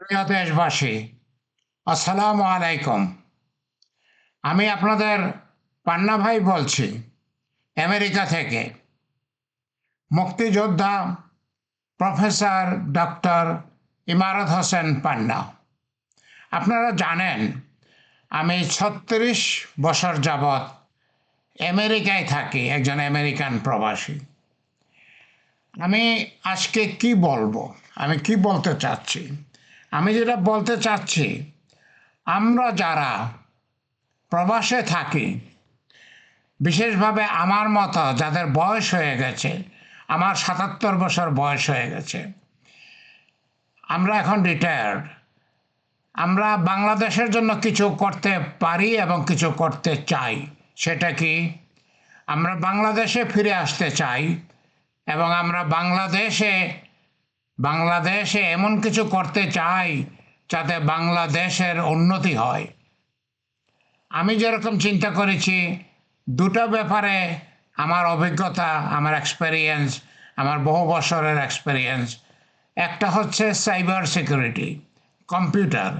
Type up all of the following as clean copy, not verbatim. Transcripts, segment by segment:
প্রিয় দেশবাসী, আসসালামু আলাইকুম। আমি আপনাদের পান্না ভাই বলছি আমেরিকা থেকে। মুক্তিযোদ্ধা প্রফেসর ডক্টর ইমারত হোসেন পান্না। আপনারা জানেন আমি ৩৬ বছর যাবৎ আমেরিকায় থাকি, একজন আমেরিকান প্রবাসী। আমি আজকে কি বলবো, আমি কি বলতে চাচ্ছি, আমি যেটা বলতে চাচ্ছি, আমরা যারা প্রবাসে থাকি, বিশেষভাবে আমার মতো যাদের বয়স হয়ে গেছে, আমার ৭৭ বছর বয়স হয়ে গেছে, আমরা এখন রিটায়ার্ড। আমরা বাংলাদেশের জন্য কিছু করতে পারি এবং কিছু করতে চাই। সেটা কি? আমরা বাংলাদেশে ফিরে আসতে চাই এবং আমরা বাংলাদেশে এমন কিছু করতে চাই যাতে বাংলাদেশের উন্নতি হয়। আমি যেরকম চিন্তা করেছি, দুটো ব্যাপারে আমার অভিজ্ঞতা, আমার এক্সপেরিয়েন্স, আমার বহু বছরের এক্সপেরিয়েন্স। একটা হচ্ছে সাইবার সিকিউরিটি, কম্পিউটার।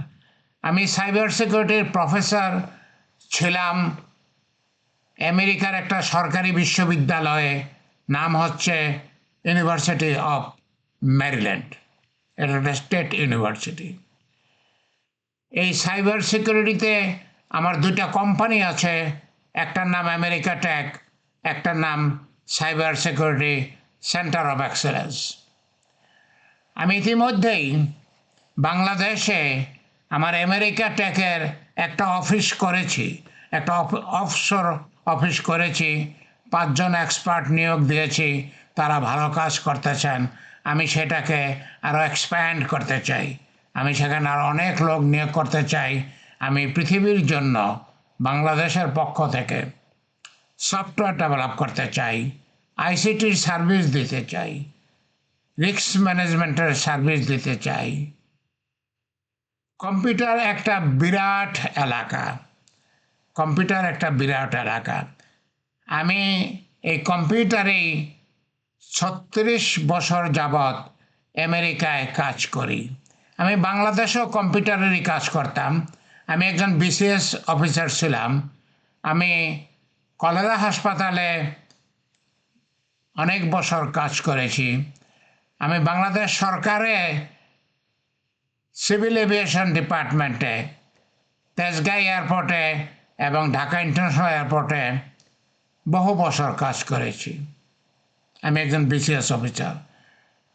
আমি সাইবার সিকিউরিটির প্রফেসর ছিলাম আমেরিকার একটা সরকারি বিশ্ববিদ্যালয়ে, নাম হচ্ছে ইউনিভার্সিটি অফ ম্যারিল্যান্ড। এটা একটা স্টেট ইউনিভার্সিটি। এই সাইবার সিকিউরিটিতে আমার দুইটা কোম্পানি আছে, একটার নাম আমেরিকা টেক, একটার নাম cyber security centre of excellence. আমি ইতিমধ্যেই বাংলাদেশে আমার আমেরিকা টেকের একটা অফিস করেছি, একটা অফশোর অফিস করেছি। ৫ জন এক্সপার্ট নিয়োগ দিয়েছি, তারা ভালো কাজ করতেছেন। আমি সেটাকে আরও এক্সপ্যান্ড করতে চাই, আমি সেখানে আরও অনেক লোক নিয়োগ করতে চাই। আমি পৃথিবীর জন্য বাংলাদেশের পক্ষ থেকে সফটওয়্যার ডেভেলপ করতে চাই, আইসিটির সার্ভিস দিতে চাই, রিস্ক ম্যানেজমেন্টের সার্ভিস দিতে চাই। কম্পিউটার একটা বিরাট এলাকা, কম্পিউটার একটা বিরাট এলাকা। আমি এই কম্পিউটারেই ৩৬ বছর যাবৎ আমেরিকায় কাজ করি। আমি বাংলাদেশেও কম্পিউটারেরই কাজ করতাম। আমি একজন বিসিএস অফিসার ছিলাম। আমি কলেরা হাসপাতালে অনেক বছর কাজ করেছি। আমি বাংলাদেশ সরকারে সিভিল এভিয়েশন ডিপার্টমেন্টে, তেজগাঁ এয়ারপোর্টে এবং ঢাকা ইন্টারন্যাশনাল এয়ারপোর্টে বহু বছর কাজ করেছি। আমি একজন বিসিএস অফিসার।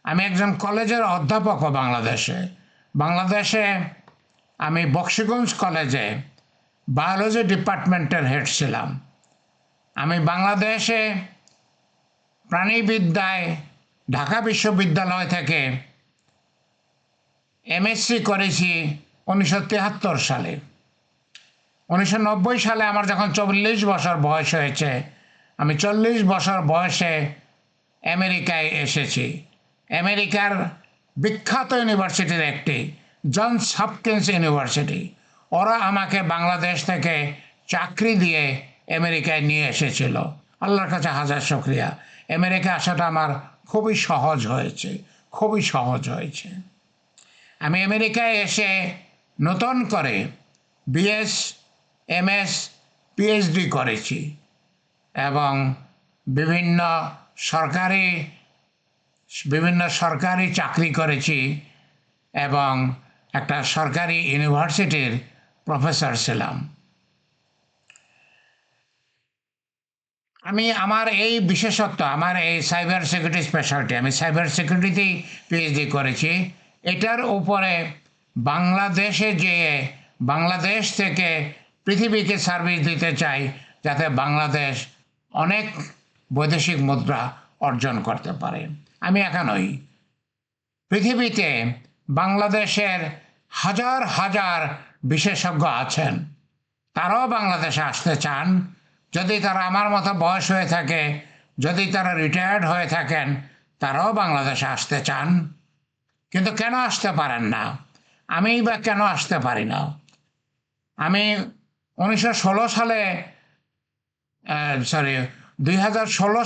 আমি একজন কলেজের অধ্যাপকও বাংলাদেশে আমি বক্সিগঞ্জ কলেজে বায়োলজি ডিপার্টমেন্টের হেড ছিলাম। আমি বাংলাদেশে প্রাণীবিদ্যায় ঢাকা বিশ্ববিদ্যালয় থেকে এমএসসি করেছি ১৯৭৩ সালে। ১৯৯০ সালে আমার যখন ৪০ বছর বয়স হয়েছে, আমি ৪০ বছর বয়সে আমেরিকায় এসেছি। আমেরিকার বিখ্যাত ইউনিভার্সিটির একটি, জনস হপকিন্স ইউনিভার্সিটি, ওরা আমাকে বাংলাদেশ থেকে চাকরি দিয়ে আমেরিকায় নিয়ে এসেছিল। আল্লাহর কাছে হাজার শুকরিয়া। আমেরিকা আসাটা আমার খুবই সহজ হয়েছে, খুবই সহজ হয়েছে। আমি আমেরিকায় এসে নতুন করে বিএস, এমএস, পিএইচডি করেছি এবং বিভিন্ন সরকারি চাকরি করেছি এবং একটা সরকারি ইউনিভার্সিটির প্রফেসর ছিলাম। আমার এই বিশেষত্ব, আমার এই সাইবার সিকিউরিটি স্পেশালিটি, আমি সাইবার সিকিউরিটিতেই পিএইচডি করেছি। এটার উপরে বাংলাদেশে যেয়ে বাংলাদেশ থেকে পৃথিবীকে সার্ভিস দিতে চাই, যাতে বাংলাদেশ অনেক বৈদেশিক মুদ্রা অর্জন করতে পারে। আমি একা নই, পৃথিবীতে বাংলাদেশের হাজার হাজার বিশেষজ্ঞ আছেন, তারাও বাংলাদেশে আসতে চান। যদি তারা আমার মতো বয়স হয়ে থাকে, যদি তারা রিটায়ার্ড হয়ে থাকেন, তারাও বাংলাদেশে আসতে চান, কিন্তু কেন আসতে পারেন না? আমিই বা কেন আসতে পারি না? আমি 2016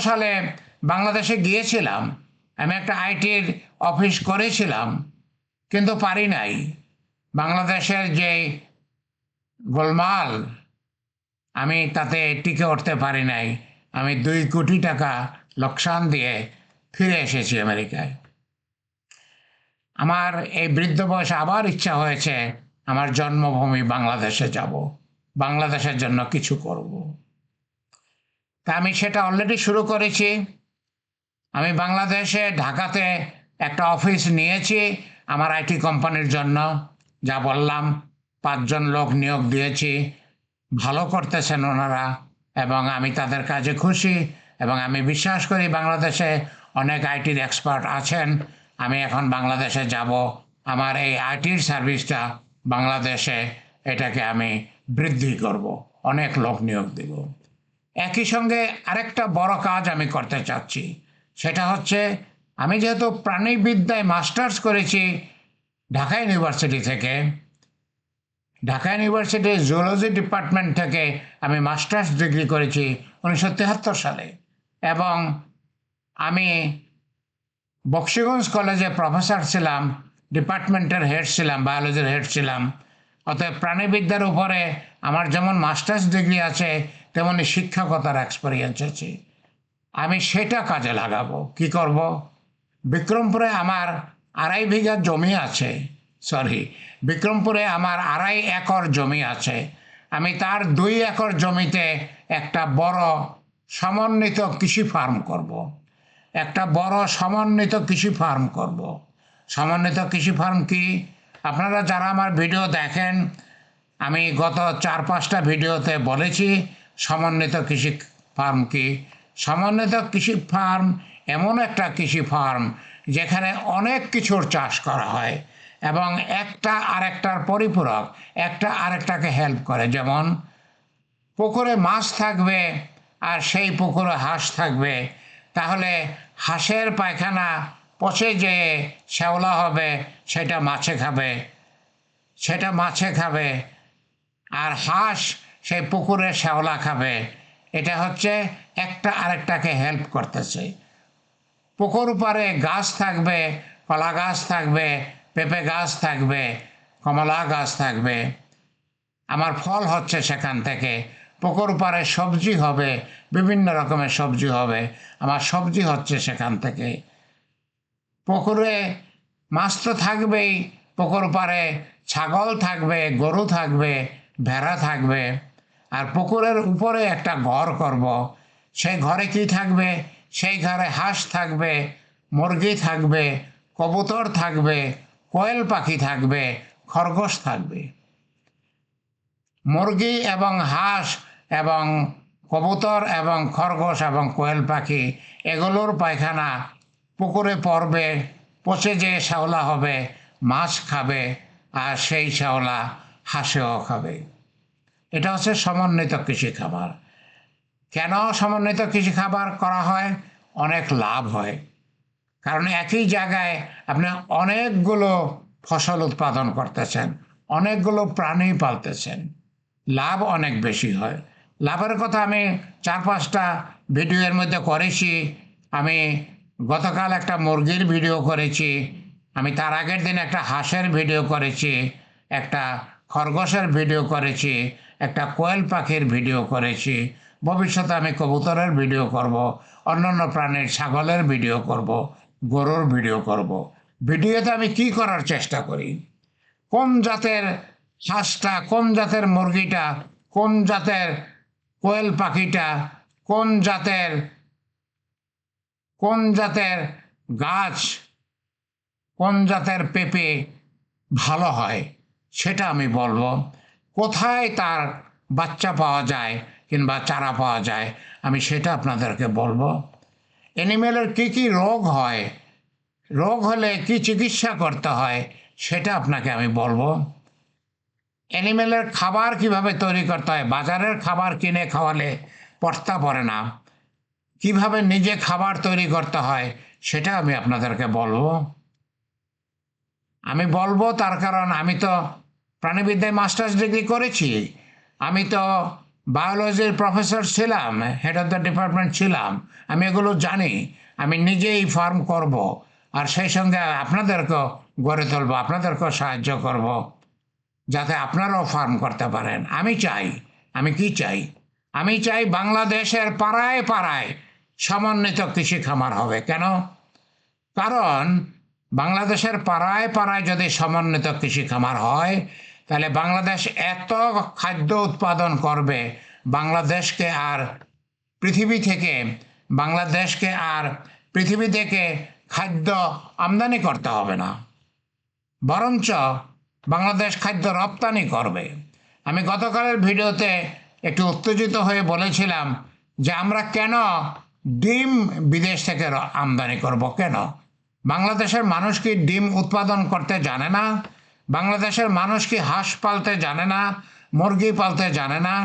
সালে বাংলাদেশে গিয়েছিলাম। আমি একটা আইটির অফিস করেছিলাম, কিন্তু পারি নাই। বাংলাদেশের যে গোলমাল, আমি তাতে টিকে উঠতে পারি নাই। আমি 2 কোটি টাকা লোকসান দিয়ে ফিরে এসেছি আমেরিকায়। আমার এই বৃদ্ধ বয়সে আবার ইচ্ছা হয়েছে আমার জন্মভূমি বাংলাদেশে যাব, বাংলাদেশের জন্য কিছু করব। তা আমি সেটা অলরেডি শুরু করেছি। আমি বাংলাদেশে ঢাকাতে একটা অফিস নিয়েছি আমার আইটি কোম্পানির জন্য। যা বললাম, 5 জন লোক নিয়োগ দিয়েছি, ভালো করতেছেন ওনারা, এবং আমি তাদের কাজে খুশি। এবং আমি বিশ্বাস করি বাংলাদেশে অনেক আইটির এক্সপার্ট আছেন। আমি এখন বাংলাদেশে যাব, আমার এই আইটির সার্ভিসটা বাংলাদেশে এটাকে আমি বৃদ্ধি করব, অনেক লোক নিয়োগ দেব। একই সঙ্গে আরেকটা বড় কাজ আমি করতে চাচ্ছি, সেটা হচ্ছে আমি যেহেতু প্রাণীবিদ্যায় মাস্টার্স করেছি ঢাকা ইউনিভার্সিটি থেকে, ঢাকা ইউনিভার্সিটির জুলজি ডিপার্টমেন্ট থেকে আমি মাস্টার্স ডিগ্রি করেছি 1973 সালে, এবং আমি বক্সিগঞ্জ কলেজে প্রফেসর ছিলাম, ডিপার্টমেন্টের হেড ছিলাম, বায়োলজির হেড ছিলাম। অতএব প্রাণীবিদ্যার উপরে আমার যেমন মাস্টার্স ডিগ্রি আছে তেমনি শিক্ষকতার এক্সপিরিয়েন্স আছে। আমি সেটা কাজে লাগাবো। কি করব? বিক্রমপুরে আমার 2.5 বিঘা জমি আছে, বিক্রমপুরে আমার 2.5 একর জমি আছে। আমি তার 2 একর জমিতে একটা বড় সমন্বিত কৃষি ফার্ম করব। একটা বড় সমন্বিত কৃষি ফার্ম করব। সমন্বিত কৃষি ফার্ম কি? আপনারা যারা আমার ভিডিও দেখেন, আমি গত 4-5টা ভিডিওতে বলেছি সমন্বিত কৃষি ফার্ম কি। সমন্বিত কৃষি ফার্ম এমন একটা কৃষি ফার্ম যেখানে অনেক কিছুর চাষ করা হয় এবং একটা আরেকটার পরিপূরক, একটা আরেকটাকে হেল্প করে। যেমন পুকুরে মাছ থাকবে আর সেই পুকুরে হাঁস থাকবে, তাহলে হাঁসের পায়খানা পচে যেয়ে শ্যাওলা হবে, সেটা মাছে খাবে, আর হাঁস সেই পুকুরে শ্যাওলা খাবে। এটা হচ্ছে একটা আরেকটাকে হেল্প করতেছে। পুকুর পাড়ে গাছ থাকবে, কলা গাছ থাকবে, পেঁপে গাছ থাকবে, কমলা গাছ থাকবে, আমার ফল হচ্ছে সেখান থেকে। পুকুর পাড়ে সবজি হবে, বিভিন্ন রকমের সবজি হবে, আমার সবজি হচ্ছে সেখান থেকে। পুকুরে মাছ তো থাকবেই, পুকুর পাড়ে ছাগল থাকবে, গরু থাকবে, ভেড়া থাকবে। আর পুকুরের উপরে একটা ঘর করব। সেই ঘরে কি থাকবে? সেই ঘরে হাঁস থাকবে, মুরগি থাকবে, কবুতর থাকবে, কোয়েল পাখি থাকবে, খরগোশ থাকবে। মুরগি এবং হাঁস এবং কবুতর এবং খরগোশ এবং কোয়েল পাখি, এগুলোর পায়খানা পুকুরে পড়বে, পচে যেয়ে শ্যাওলা হবে, মাছ খাবে, আর সেই শ্যাওলা হাঁসেও খাবে। এটা হচ্ছে সমন্বিত কৃষি খাবার। কেন সমন্বিত কৃষি খাবার করা হয়? অনেক লাভ হয়। কারণ একই জায়গায় আপনি অনেকগুলো ফসল উৎপাদন করতেছেন, অনেকগুলো প্রাণী পালতেছেন, লাভ অনেক বেশি হয়। লাভের কথা আমি 4-5টা ভিডিওর মধ্যে করেছি। আমি গতকাল একটা মুরগির ভিডিও করেছি, আমি তার আগের দিন একটা হাঁসের ভিডিও করেছি, একটা খরগোশের ভিডিও করেছি, একটা কোয়েল পাখির ভিডিও করেছি। ভবিষ্যতে আমি কবুতরের ভিডিও করব, অন্যান্য প্রাণীর, ছাগলের ভিডিও করব, গরুর ভিডিও করব। ভিডিওতে আমি কি করার চেষ্টা করি? কোন জাতের হাঁসটা, কোন জাতের মুরগিটা, কোন জাতের কোয়েল পাখিটা, কোন জাতের গাছ, কোন জাতের পেঁপে ভালো হয় সেটা আমি বলবো। কোথায় তার বাচ্চা পাওয়া যায় কিংবা চারা পাওয়া যায় আমি সেটা আপনাদেরকে বলবো। অ্যানিমেলের কী কী রোগ হয়, রোগ হলে কি চিকিৎসা করতে হয় সেটা আপনাকে আমি বলবো। অ্যানিমেলের খাবার কিভাবে তৈরি করতে হয়, বাজারের খাবার কিনে খাওয়ালে পড়তা পড়ে না, কিভাবে নিজে খাবার তৈরি করতে হয় সেটা আমি আপনাদেরকে বলবো। আমি বলবো তার কারণ আমি তো প্রাণীবিদ্যায় মাস্টার্স ডিগ্রি করেছি, আমি তো বায়োলজির প্রফেসর ছিলাম, হেড অফ দ্য ডিপার্টমেন্ট ছিলাম, আমি এগুলো জানি। আমি নিজেই ফার্ম করব, আর সেই সঙ্গে আপনাদেরকেও গড়ে তুলব, আপনাদেরকেও সাহায্য করব। যাতে আপনারাও ফার্ম করতে পারেন। আমি কি চাই? আমি চাই বাংলাদেশের পাড়ায় পাড়ায় সমন্বিত কৃষি খামার হবে। কেন? কারণ বাংলাদেশের পাড়ায় পাড়ায় যদি সমন্বিত কৃষি খামার হয়, তাহলে বাংলাদেশ এত খাদ্য উৎপাদন করবে, বাংলাদেশকে আর পৃথিবী থেকে বাংলাদেশকে আর পৃথিবী থেকে খাদ্য আমদানি করতে হবে না, বরঞ্চ বাংলাদেশ খাদ্য রপ্তানি করবে। আমি গতকালের ভিডিওতে একটু উত্তেজিত হয়ে বলেছিলাম যে আমরা কেন ডিম বিদেশ থেকে আমদানি করব? কেন? বাংলাদেশের মানুষ কি ডিম উৎপাদন করতে জানে না? বাংলাদেশের মানুষ কি হাঁস পালতে জানে না? মুরগি পালতে জানে না?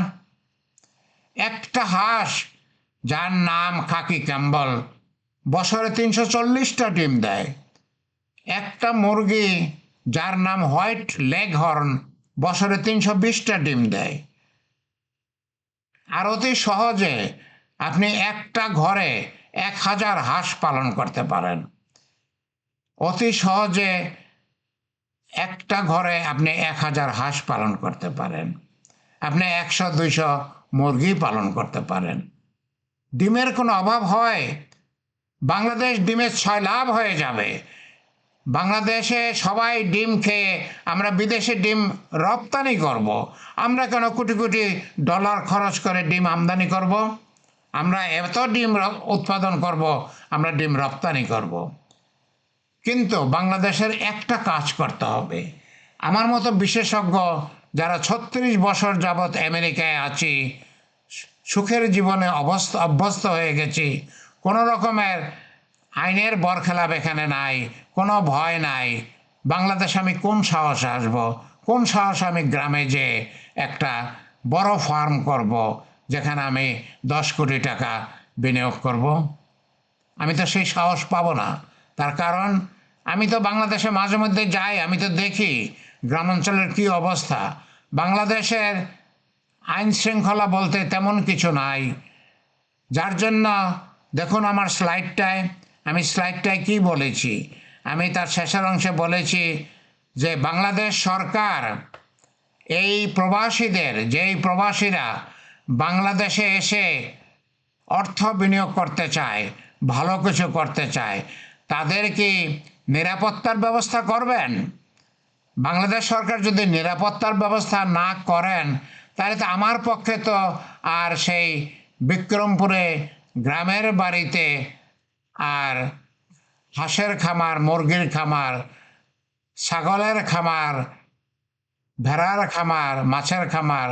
একটা হাঁস যার নাম খাকি ক্যাম্বল বছরে 340টা ডিম দেয়। একটা মুরগি যার নাম হোয়াইট লেগহর্ন বছরে 320টা ডিম দেয়। আর অতি সহজে আপনি একটা ঘরে 1000 হাঁস পালন করতে পারেন। অতি সহজে একটা ঘরে আপনি 1000 হাঁস পালন করতে পারেন। আপনি 100-200 মুরগি পালন করতে পারেন। ডিমের কোনো অভাব হয়? বাংলাদেশ ডিমের 6 লাভ হয়ে যাবে। বাংলাদেশে সবাই ডিম খেয়ে আমরা বিদেশে ডিম রপ্তানি করব। আমরা কেন কোটি কোটি ডলার খরচ করে ডিম আমদানি করব? আমরা এত ডিম উৎপাদন করব, আমরা ডিম রপ্তানি করব। কিন্তু বাংলাদেশের একটা কাজ করতে হবে। আমার মতো বিশেষজ্ঞ যারা 36 বছর যাবৎ আমেরিকায় আছি, সুখের জীবনে অভ্যস্ত হয়ে গেছি, কোনো রকমের আইনের বরখেলাপ এখানে নাই, কোনো ভয় নাই। বাংলাদেশে আমি কোন সাহসে আসব? কোন সাহসে আমি গ্রামে যেয়ে একটা বড় ফার্ম করব, যেখানে আমি 10 কোটি টাকা বিনিয়োগ করব? আমি তো সেই সাহস পাবো না। তার কারণ আমি তো বাংলাদেশে মাঝে মধ্যে যাই, আমি তো দেখি গ্রামাঞ্চলের কি অবস্থা। বাংলাদেশের আইন শৃঙ্খলা বলতে তেমন কিছু নাই, যার জন্য দেখুন আমার স্লাইডটায় কি বলেছি। আমি তার শেষের অংশে বলেছি যে বাংলাদেশ সরকার এই প্রবাসীদের, যেই প্রবাসীরা বাংলাদেশে এসে অর্থ বিনিয়োগ করতে চায়, ভালো কিছু করতে চায়, তাদের কি নিরাপত্তার ব্যবস্থা করবেন? বাংলাদেশ সরকার যদি নিরাপত্তার ব্যবস্থা না করেন, তাহলে তো আমার পক্ষে তো আর সেই বিক্রমপুরে গ্রামের বাড়িতে আর হাঁসের খামার, মুরগির খামার, ছাগলের খামার, ভেড়ার খামার, মাছের খামার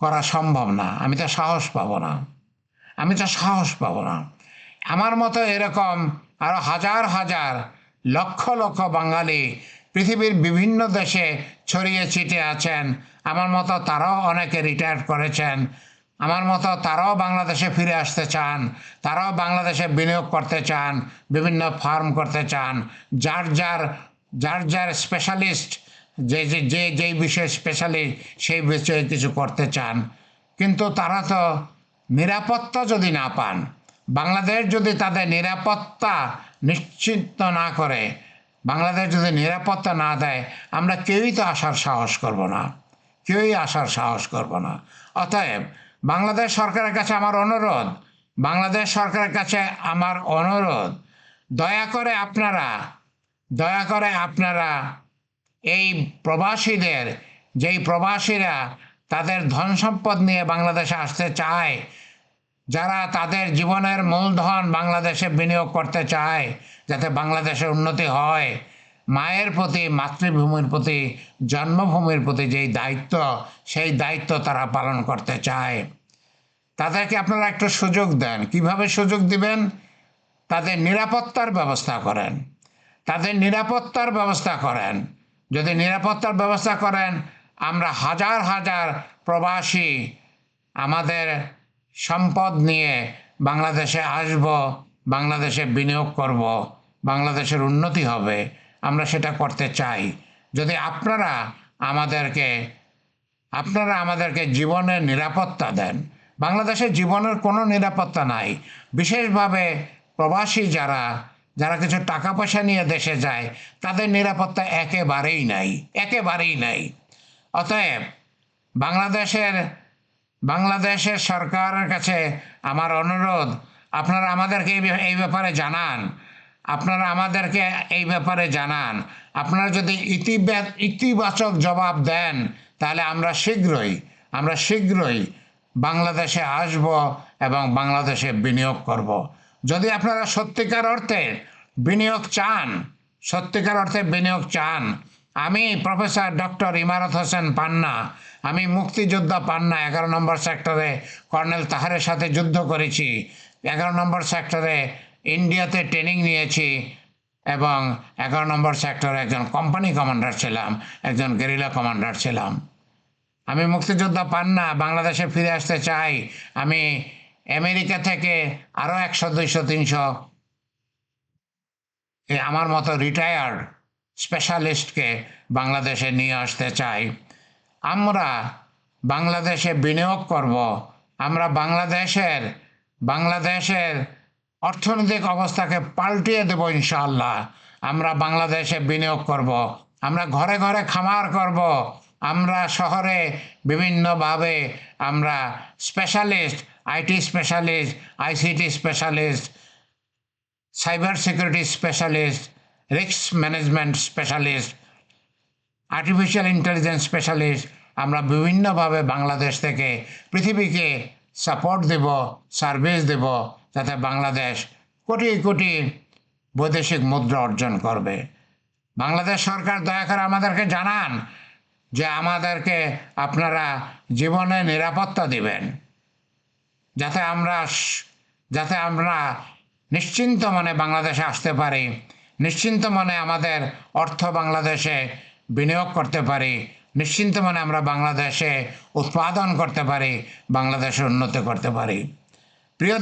করা সম্ভব না। আমি তো সাহস পাবো না। আমার মতো এরকম আরো হাজার হাজার লক্ষ লক্ষ বাঙালি পৃথিবীর বিভিন্ন দেশে ছড়িয়ে ছিটিয়ে আছেন। আমার মতো তারাও অনেকে রিটায়ার করেছেন। আমার মতো তারাও বাংলাদেশে ফিরে আসতে চান, তারাও বাংলাদেশে বিনিয়োগ করতে চান, বিভিন্ন ফার্ম করতে চান, যার যার স্পেশালিস্ট, যেই বিষয়ে স্পেশালিস্ট সেই বিষয়ে কিছু করতে চান। কিন্তু তারা তো নিরাপত্তা যদি না পান, বাংলাদেশ যদি তাদের নিরাপত্তা নিশ্চিত না করে, বাংলাদেশ যদি নিরাপত্তা না দেয়, আমরা কেউই তো আসার সাহস করব না। অতএব বাংলাদেশ সরকারের কাছে আমার অনুরোধ, দয়া করে আপনারা এই প্রবাসীদের, যেই প্রবাসীরা তাদের ধন সম্পদ নিয়ে বাংলাদেশে আসতে চায়, যারা তাদের জীবনের মূলধন বাংলাদেশে বিনিয়োগ করতে চায় যাতে বাংলাদেশের উন্নতি হয়, মায়ের প্রতি, মাতৃভূমির প্রতি, জন্মভূমির প্রতি যেই দায়িত্ব, সেই দায়িত্ব তারা পালন করতে চায়, তাদেরকে আপনারা একটু সুযোগ দেন। কিভাবে সুযোগ দিবেন? তাদের নিরাপত্তার ব্যবস্থা করেন। যদি নিরাপত্তার ব্যবস্থা করেন, আমরা হাজার হাজার প্রবাসী আমাদের সম্পদ নিয়ে বাংলাদেশে আসব, বাংলাদেশে বিনিয়োগ করব, বাংলাদেশের উন্নতি হবে। আমরা সেটা করতে চাই। যদি আপনারা আমাদেরকে জীবনের নিরাপত্তা দেন। বাংলাদেশের জীবনের কোনো নিরাপত্তা নাই। বিশেষভাবে প্রবাসী যারা কিছু টাকা পয়সা নিয়ে দেশে যায়, তাদের নিরাপত্তা একেবারেই নাই। অতএব বাংলাদেশের সরকারের কাছে আমার অনুরোধ, আপনারা আমাদেরকে এই ব্যাপারে জানান, আপনারা যদি ইতিবাচক জবাব দেন, তাহলে আমরা শীঘ্রই বাংলাদেশে আসব এবং বাংলাদেশে বিনিয়োগ করব। যদি আপনারা সত্যিকার অর্থে বিনিয়োগ চান, আমি প্রফেসর ডক্টর ইমারত হোসেন পান্না, আমি মুক্তিযোদ্ধা পান্না, 11 নম্বর সেক্টরে কর্নেল তাহারের সাথে যুদ্ধ করেছি, 11 নম্বর সেক্টরে ইন্ডিয়াতে ট্রেনিং নিয়েছি এবং 11 নম্বর সেক্টরে একজন কোম্পানি কমান্ডার ছিলাম, একজন গেরিলা কমান্ডার ছিলাম। আমি মুক্তিযোদ্ধা পান্না, বাংলাদেশে ফিরে আসতে চাই। আমি আমেরিকা থেকে আরও 100, 200, 300 আমার মতো রিটায়ার্ড স্পেশালিস্টকে বাংলাদেশে নিয়ে আসতে চাই। আমরা বাংলাদেশে বিনিয়োগ করব। আমরা বাংলাদেশের অর্থনৈতিক অবস্থাকে পাল্টিয়ে দেব ইনশাআল্লাহ। আমরা বাংলাদেশে বিনিয়োগ করব। আমরা ঘরে ঘরে খামার করব। আমরা শহরে বিভিন্নভাবে আমরা specialist, IT specialist, ICT specialist, cyber security specialist, risk management specialist, artificial intelligence specialist, আমরা বিভিন্নভাবে বাংলাদেশ থেকে পৃথিবীকে সাপোর্ট দেব, সার্ভিস দেব, যাতে বাংলাদেশ কোটি কোটি বৈদেশিক মুদ্রা অর্জন করবে। বাংলাদেশ সরকার দয়া করে আমাদেরকে জানান যে আমাদেরকে আপনারা জীবনে নিরাপত্তা দিবেন, যাতে আমরা নিশ্চিন্ত মনে বাংলাদেশে আসতে পারি, নিশ্চিন্ত মনে আমাদের অর্থ বাংলাদেশে বিনিয়োগ করতে পারি, নিশ্চিন্ত মনে আমরা বাংলাদেশে উৎপাদন করতে পারি, বাংলাদেশে উন্নতি করতে পারি। প্রিয়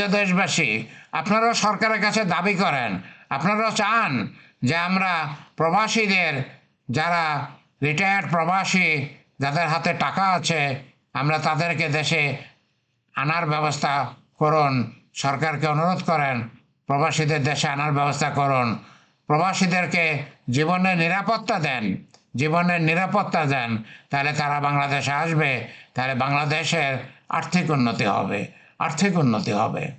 দেশবাসী, আপনারাও সরকারের কাছে দাবি করেন, আপনারাও চান যে আমরা প্রবাসীদের, যারা রিটায়ার্ড প্রবাসী, যাদের হাতে টাকা আছে, আমরা তাদেরকে দেশে আনার ব্যবস্থা করুন। সরকারকে অনুরোধ করেন, প্রবাসীদের দেশে আনার ব্যবস্থা করুন। প্রবাসীদেরকে জীবনের নিরাপত্তা দেন, তাহলে তারা বাংলাদেশে আসবে, তাহলে বাংলাদেশের আর্থিক উন্নতি হবে।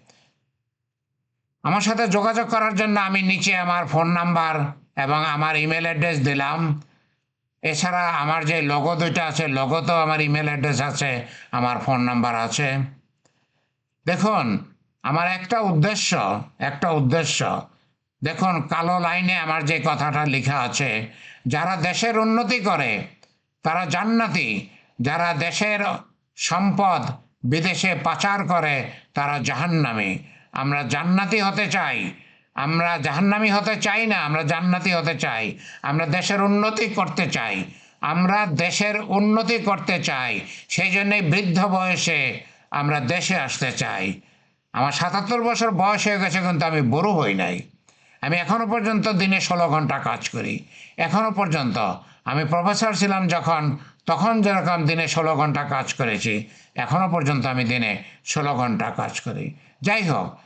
আমার সাথে যোগাযোগ করার জন্য আমি নিচে আমার ফোন নাম্বার এবং আমার ইমেল অ্যাড্রেস দিলাম। এছাড়া আমার যে লোগো দুইটা আছে, লোগোতেও আমার ইমেল অ্যাড্রেস আছে, আমার ফোন নাম্বার আছে। দেখুন, আমার একটা উদ্দেশ্য, দেখুন কালো লাইনে আমার যে কথাটা লেখা আছে, যারা দেশের উন্নতি করে তারা জান্নাতি, যারা দেশের সম্পদ বিদেশে পাচার করে তারা জাহান্নামী। আমরা জান্নাতি হতে চাই, আমরা জাহান্নামী হতে চাই না, আমরা জান্নাতি হতে চাই। আমরা দেশের উন্নতি করতে চাই, সেই জন্যই বৃদ্ধ বয়সে আমরা দেশে আসতে চাই। আমার 77 বছর বয়স হয়ে গেছে, কিন্তু আমি বুড়ো হই নাই। আমি এখনও পর্যন্ত দিনে 16 ঘন্টা কাজ করি। এখনও পর্যন্ত আমি প্রফেসর ছিলাম তখন যেরকম দিনে 16 ঘন্টা কাজ করেছি, এখনও পর্যন্ত আমি দিনে 16 ঘন্টা কাজ করি। যাই হোক,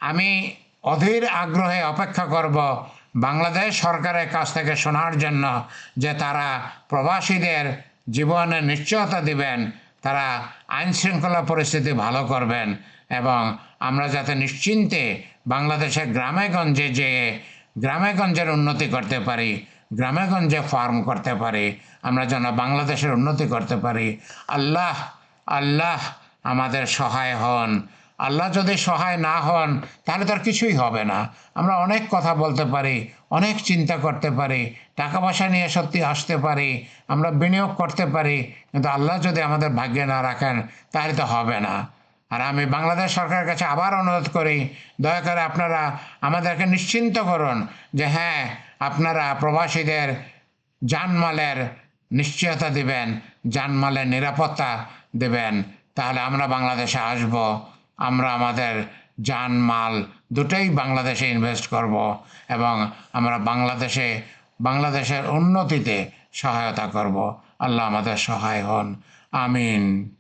আমি অধীর আগ্রহে অপেক্ষা করব বাংলাদেশ সরকারের কাছ থেকে শোনার জন্য যে তারা প্রবাসীদের জীবনে নিশ্চয়তা দিবেন, তারা আইন শৃঙ্খলা পরিস্থিতি ভালো করবেন এবং আমরা যাতে নিশ্চিন্তে বাংলাদেশের গ্রামে-গঞ্জের উন্নতি করতে পারি, গ্রামে-গঞ্জে ফার্ম করতে পারি, আমরা যেন বাংলাদেশের উন্নতি করতে পারি। আল্লাহ আমাদের সহায় হন। আল্লাহ যদি সহায় না হন, তাহলে তার কিছুই হবে না। আমরা অনেক কথা বলতে পারি, অনেক চিন্তা করতে পারি, টাকা পয়সা নিয়ে সত্যি আসতে পারি, আমরা বিনিয়োগ করতে পারি, কিন্তু আল্লাহ যদি আমাদের ভাগ্যে না রাখেন, তাহলে তো হবে না। আর আমি বাংলাদেশ সরকারের কাছে আবার অনুরোধ করি, দয়া করে আপনারা আমাদেরকে নিশ্চিন্ত করুন যে হ্যাঁ, আপনারা প্রবাসীদের জানমালের নিশ্চয়তা দিবেন, জানমালের নিরাপত্তা দেবেন, তাহলে আমরা বাংলাদেশে আসব। আমরা আমাদের জানমাল দুটোই বাংলাদেশে ইনভেস্ট করব এবং আমরা বাংলাদেশের উন্নতিতে সহায়তা করব। আল্লাহ আমাদের সহায় হন। আমিন।